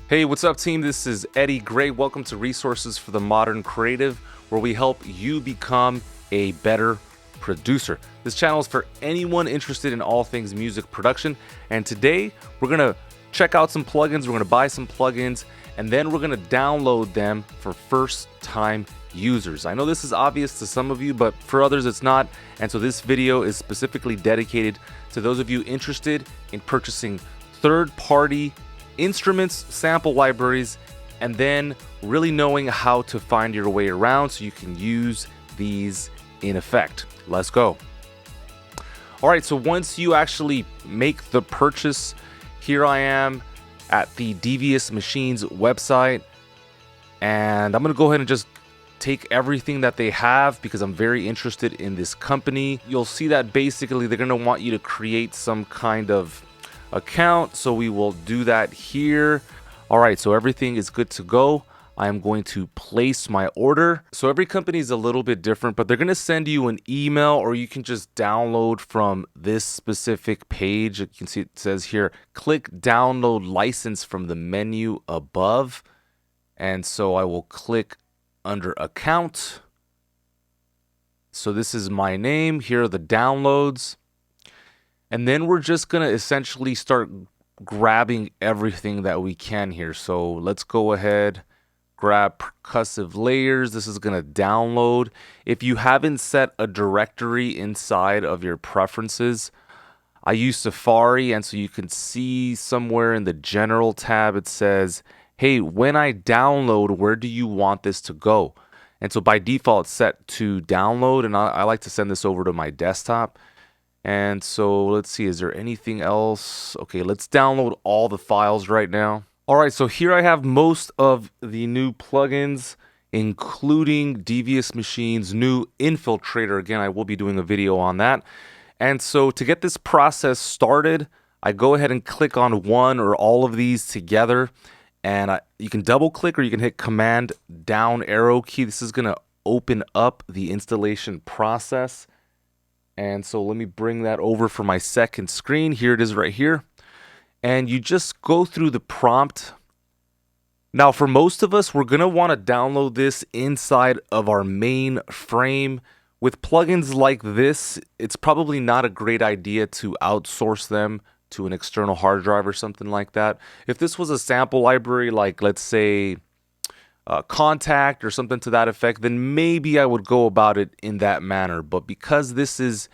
Hey, what's up, team? This is Eddie Gray. Welcome to Resources for the Modern Creative, where we help you become a better producer. This channel is for anyone interested in all things music production, and today we're going to check out some plugins, we're going to buy some plugins, and then we're going to download them for first-time users. I know this is obvious to some of you, but for others it's not, and so this video is specifically dedicated to those of you interested in purchasing third-party instruments, sample libraries, and then really knowing how to find your way around so you can use these in effect. Let's go. All right, so once you actually make the purchase, here I am at the Devious Machines website, and I'm gonna go ahead and just take everything that they have because I'm very interested in this company. You'll see that basically they're gonna want you to create some kind of account, so we will do that here. All right, so everything is good to go. I am going to place my order. So every company is a little bit different, but they're going to send you an email, or you can just download from this specific page. You can see it says here, click download license from the menu above. And so I will click under account. So this is my name. Here are the downloads. And then we're just going to essentially start grabbing everything that we can here. So let's go ahead, grab percussive layers. This is going to download. If you haven't set a directory inside of your preferences, I use Safari, and so you can see somewhere in the general tab it says, hey, when I download, where do you want this to go? And so by default it's set to download, and I like to send this over to my desktop. And so let's see, is there anything else? Okay, let's download all the files right now. All right, so here I have most of the new plugins, including Devious Machines' new Infiltrator. Again, I will be doing a video on that. And so to get this process started, I go ahead and click on one or all of these together. And you can double click or you can hit Command down arrow key. This is gonna open up the installation process. And so let me bring that over for my second screen. Here it is right here. And you just go through the prompt. Now, for most of us, we're going to want to download this inside of our main frame. With plugins like this, it's probably not a great idea to outsource them to an external hard drive or something like that. If this was a sample library, like let's say Contact or something to that effect, then maybe I would go about it in that manner. But because this is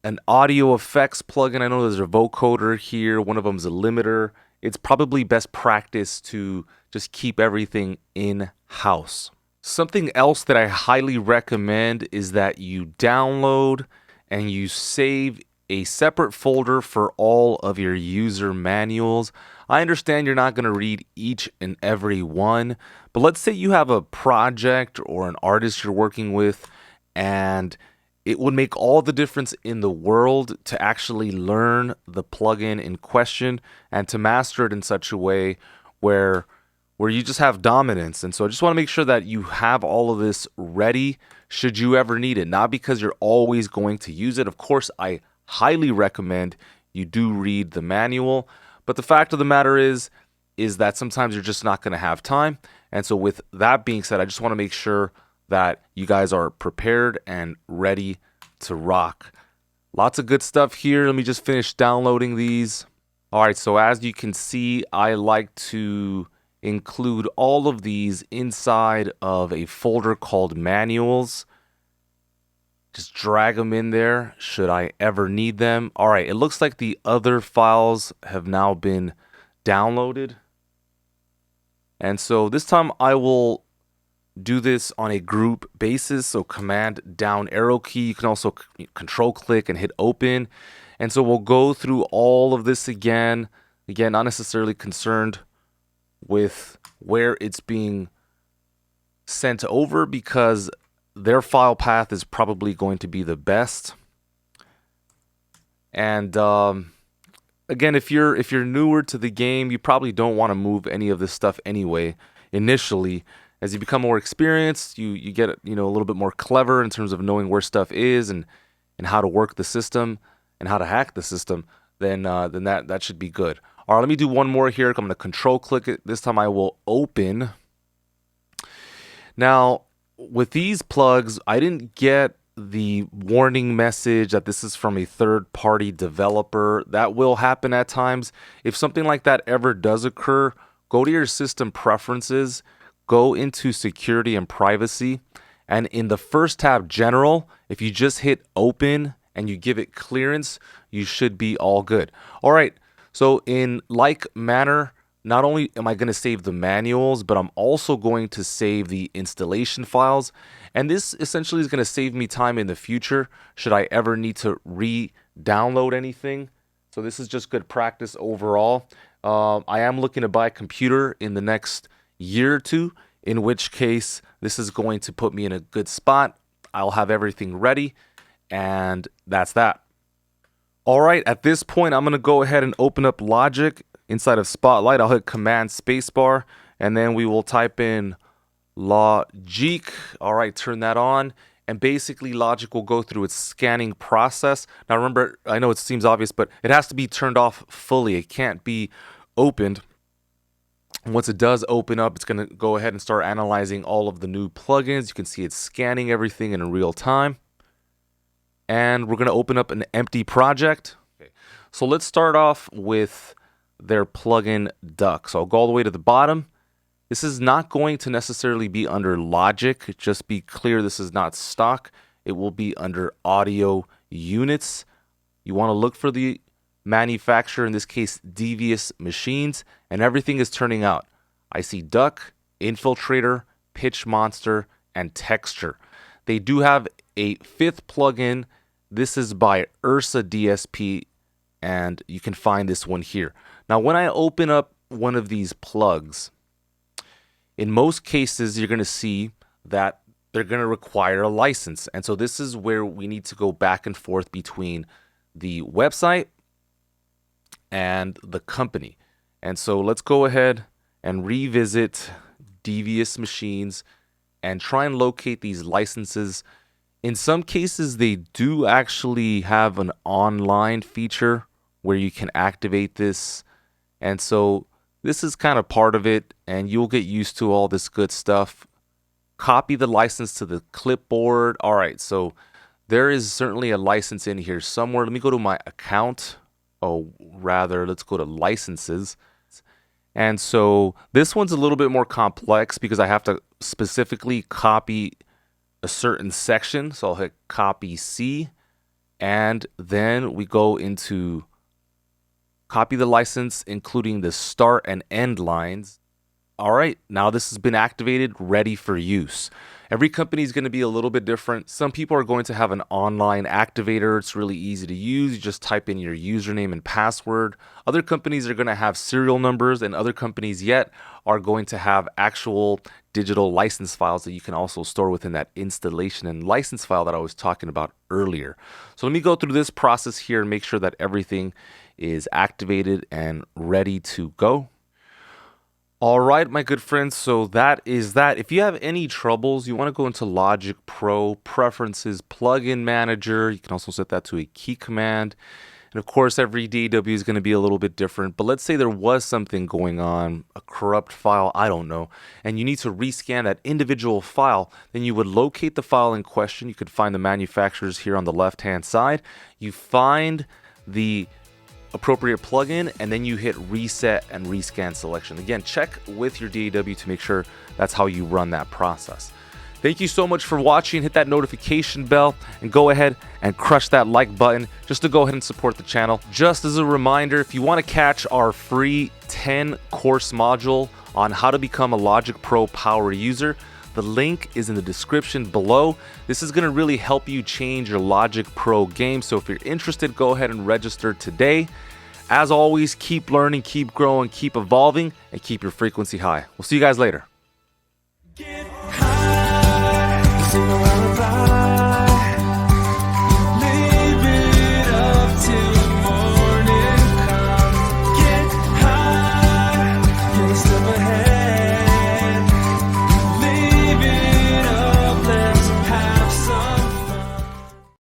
an audio effects plugin, I know there's a vocoder here, one of them is a limiter, it's probably best practice to just keep everything in-house. Something else that I highly recommend is that you download and you save a separate folder for all of your user manuals. I understand you're not going to read each and every one, but let's say you have a project or an artist you're working with, and it would make all the difference in the world to actually learn the plugin in question and to master it in such a way where you just have dominance. And so I just want to make sure that you have all of this ready should you ever need it, not because you're always going to use it. Of course, I highly recommend you do read the manual, but the fact of the matter is that sometimes you're just not going to have time. And so with that being said, I just want to make sure that you guys are prepared and ready to rock. Lots of good stuff here. Let me just finish downloading these. All right, so as you can see, I like to include all of these inside of a folder called manuals. Just drag them in there should I ever need them. All right, it looks like the other files have now been downloaded. And so this time I will do this on a group basis. So Command down arrow key. You can also control click and hit open. And so we'll go through all of this again. Again, not necessarily concerned with where it's being sent over because their file path is probably going to be the best. And again, if you're newer to the game, you probably don't want to move any of this stuff anyway initially. As you become more experienced, you get a little bit more clever in terms of knowing where stuff is and how to work the system and how to hack the system, then that should be good. All right, let me do one more here. I'm going to control click it. This time I will open. Now, with these plugs, I didn't get the warning message that this is from a third-party developer. That will happen at times. If something like that ever does occur, go to your system preferences, go into security and privacy, and in the first tab, general, if you just hit open and you give it clearance, you should be all good. All right, so in like manner, not only am I going to save the manuals, but I'm also going to save the installation files. And this essentially is going to save me time in the future should I ever need to re-download anything. So this is just good practice overall. I am looking to buy a computer in the next year or two, in which case this is going to put me in a good spot. I'll have everything ready, and that's that. All right, at this point, I'm going to go ahead and open up Logic. Inside of Spotlight, I'll hit Command Spacebar, and then we will type in Logic. All right, turn that on, and basically Logic will go through its scanning process. Now remember, I know it seems obvious, but it has to be turned off fully. It can't be opened. Once it does open up, it's going to go ahead and start analyzing all of the new plugins. You can see it's scanning everything in real time. And we're going to open up an empty project. Okay. So let's start off with their plugin Duck. So I'll go all the way to the bottom. This is not going to necessarily be under Logic. Just be clear, this is not stock. It will be under audio units. You want to look for the manufacturer, in this case Devious Machines, and everything is turning out. I see Duck, Infiltrator, Pitch Monster, and Texture. They do have a fifth plugin. This is by Ursa DSP, and you can find this one here. Now, when I open up one of these plugs, in most cases, you're going to see that they're going to require a license. And so this is where we need to go back and forth between the website and the company. And so let's go ahead and revisit Devious Machines and try and locate these licenses. In some cases, they do actually have an online feature where you can activate this. And so this is kind of part of it, and you'll get used to all this good stuff. Copy the license to the clipboard. All right, so there is certainly a license in here somewhere. Let me go to my account. Oh, rather, let's go to licenses. And so this one's a little bit more complex because I have to specifically copy a certain section. So I'll hit copy C, and then we go into copy the license, including the start and end lines. All right, now this has been activated, ready for use. Every company is going to be a little bit different. Some people are going to have an online activator. It's really easy to use. You just type in your username and password. Other companies are going to have serial numbers, and other companies yet are going to have actual digital license files that you can also store within that installation and license file that I was talking about earlier. So let me go through this process here and make sure that everything is activated and ready to go. All right, my good friends, so that is that. If you have any troubles, you want to go into Logic Pro, Preferences, Plugin Manager. You can also set that to a key command. And of course, every DAW is going to be a little bit different. But let's say there was something going on, a corrupt file, I don't know, and you need to rescan that individual file, then you would locate the file in question. You could find the manufacturers here on the left-hand side. You find the appropriate plugin, and then you hit reset and rescan selection. Again, check with your DAW to make sure that's how you run that process. Thank you so much for watching. Hit that notification bell and go ahead and crush that like button just to go ahead and support the channel. Just as a reminder, if you want to catch our free 10 course module on how to become a Logic Pro power user, the link is in the description below. This is going to really help you change your Logic Pro game. So if you're interested, go ahead and register today. As always, keep learning, keep growing, keep evolving, and keep your frequency high. We'll see you guys later.